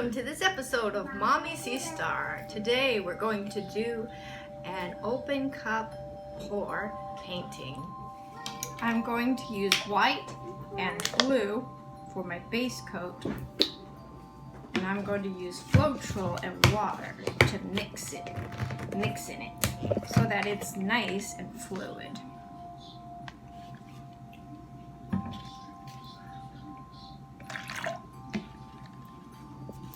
Welcome to this episode of Mommy Sea Star. Today we're going to do an open cup pour painting. I'm going to use white and blue for my base coat, and I'm going to use Floetrol and water to mix in it so that it's nice and fluid.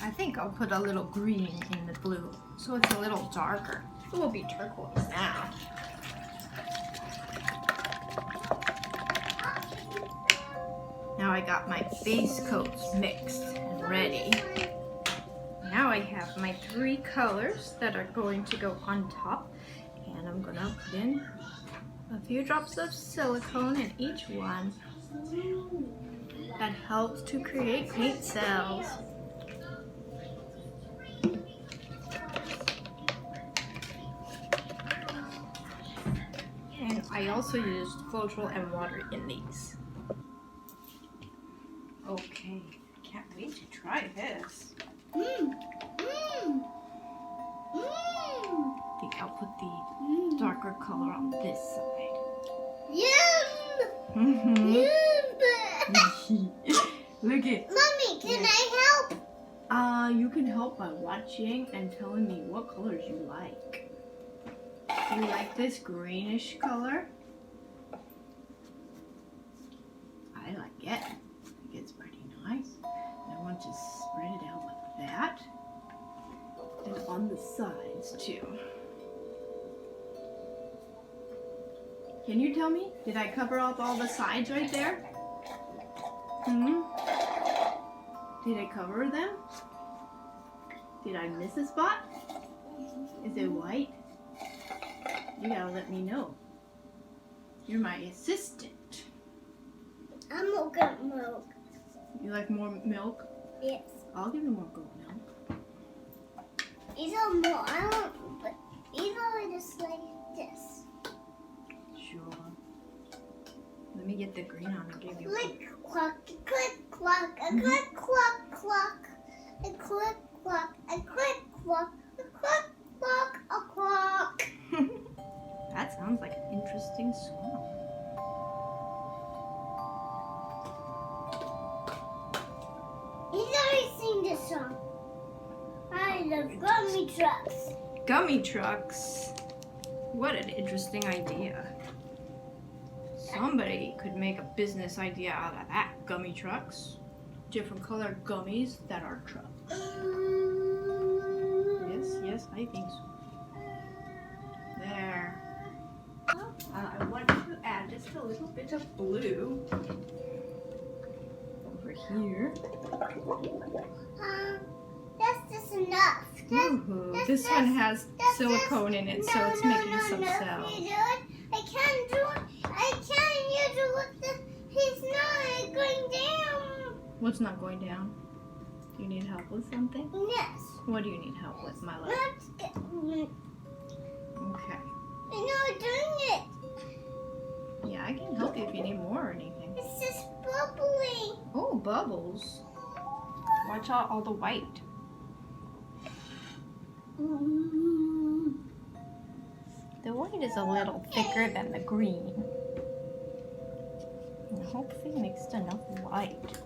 I think I'll put a little green in the blue so it's a little darker. It will be turquoise now. Now I got my base coats mixed and ready. Now I have my 3 colors that are going to go on top, and I'm gonna put in a few drops of silicone in each one. That helps to create paint cells. And I also used Floetrol and water in these. Okay, can't wait to try this. I think I'll put the darker color on this side. Yum! Look it. Mommy, can I help? You can help by watching and telling me what colors you like. You like this greenish color? I like it. I think it's pretty nice. And I want to spread it out like that. And on the sides too. Can you tell me? Did I cover up all the sides right there? Did I cover them? Did I miss a spot? Is it white? You gotta let me know. You're my assistant. I'm gonna get milk. You like more milk? Yes. I'll give you more goat milk. Either more. I don't. But either just like this. Sure. Let me get the green on and give you. Click, clock, click, clock, a click, clock, clock, a click, clock, a click, clock, a click, clock, a clock. That sounds like an interesting song. He's already sing this song. I love gummy trucks. Gummy trucks. What an interesting idea. Somebody could make a business idea out of that. Gummy trucks. Different colored gummies that are trucks. Yes, I think so. There. I want to add just a little bit of blue over here. That's just enough. This one has silicone in it, so it's making some cells. I can't do it. I can't use it with the. He's not going down. What's not going down? Do you need help with something? Yes. What do you need help with, my love? Okay. I'm not doing it. Yeah, I can help you if you need more or anything. It's just bubbling. Oh, bubbles. Watch out all the white. The white is a little thicker than the green. And hopefully mixed enough white.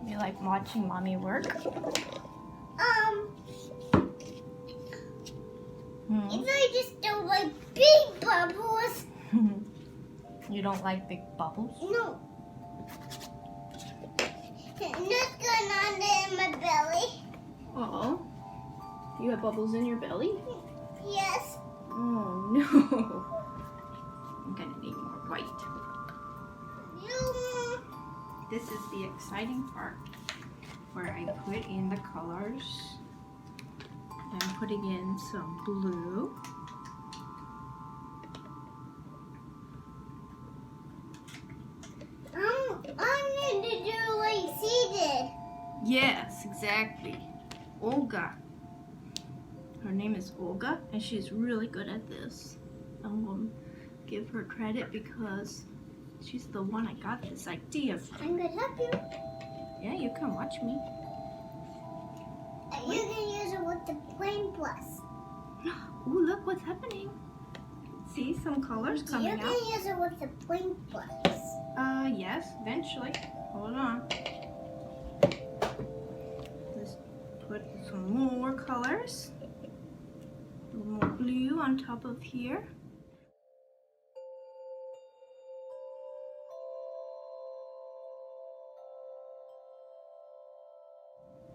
You like watching mommy work? If I just don't like big bubbles. You don't like big bubbles? No. What's going on there in my belly? Oh, you have bubbles in your belly? Yes. Oh no. I'm gonna need more white. No. This is the exciting part where I put in the colors. I'm putting in some blue. I'm going to Yes, exactly. Olga. Her name is Olga, and she's really good at this. I'm going to give her credit because she's the one I got this idea from. I'm going to help you. Yeah, you can watch me. You can use it with the plain plus. Ooh, look what's happening. See some colors coming out? You can use it with the plain plus. Yes, eventually. Hold on. Let's put some more colors. A little more blue on top of here.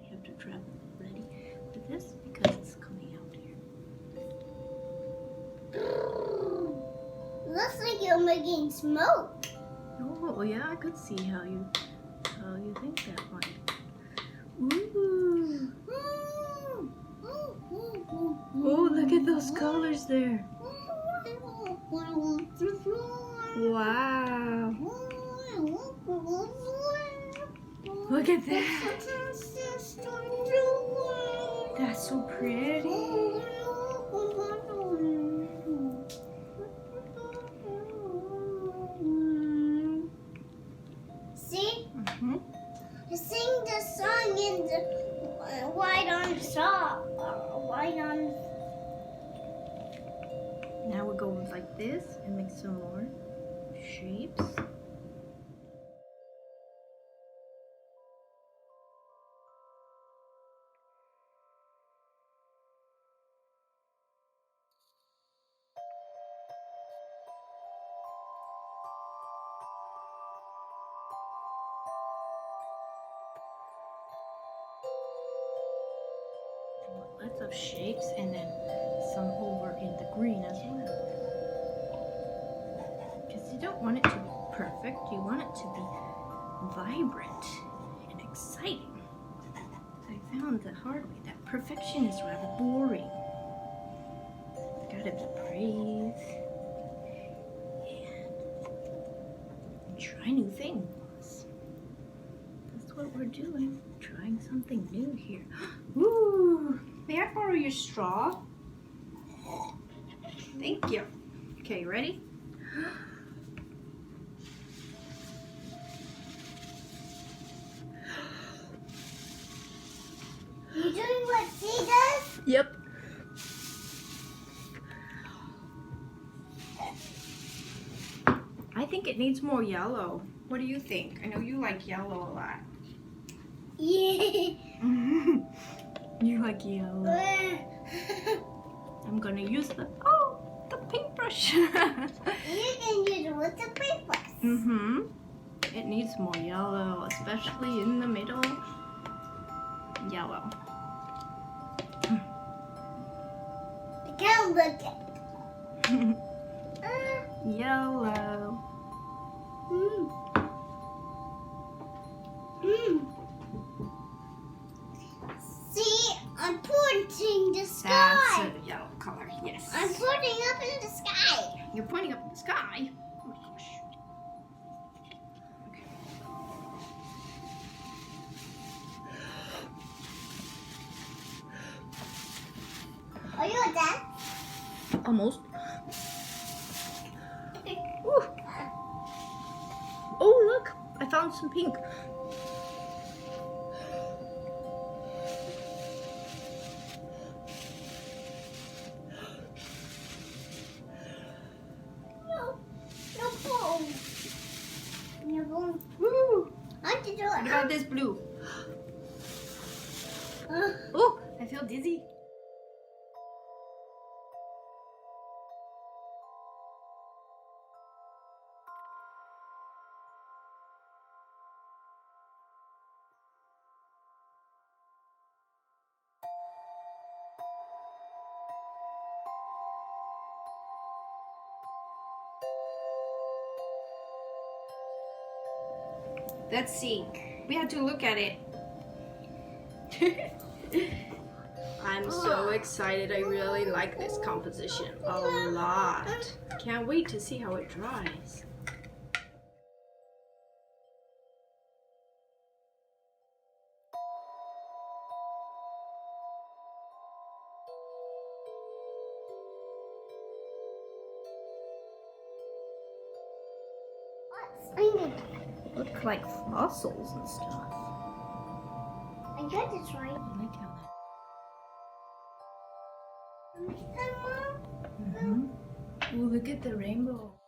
You have to travel ready with this because it's coming out here. Looks like you're making smoke. Oh yeah, I could see how you think that one. Ooh. Oh, look at those colors there. Wow. Look at that. That's so pretty. See? You sing the song in the white on the song. White on. Now we're going like this and make some more shapes. Lots of shapes and then some over in the green as well. Because you don't want it to be perfect, you want it to be vibrant and exciting. I found the hard way that perfection is rather boring. It's gotta be brave and try new things. That's what we're doing, trying something new here. Ooh! May I borrow your straw? Thank you. Okay, ready? You doing what she does? Yep. I think it needs more yellow. What do you think? I know you like yellow a lot. Yeah. You like yellow. I'm gonna use the paintbrush. You can use it with the paper. It needs more yellow, especially in the middle. Yellow. I can't look it. Yellow. See, I'm pointing the sky. That's a yellow color, yes. I'm pointing up in the sky. You're pointing up in the sky? Oh my gosh. Okay. Are you done? Almost. Ooh. Oh, look. I found some pink. Woo! I can do What it. about this blue? Oh, I feel dizzy. Let's see. We have to look at it. I'm so excited. I really like this composition a lot. Can't wait to see how it dries. What's raining? Look like fossils and stuff. I got this right. Let me count that. Mom, Oh, look at the rainbow.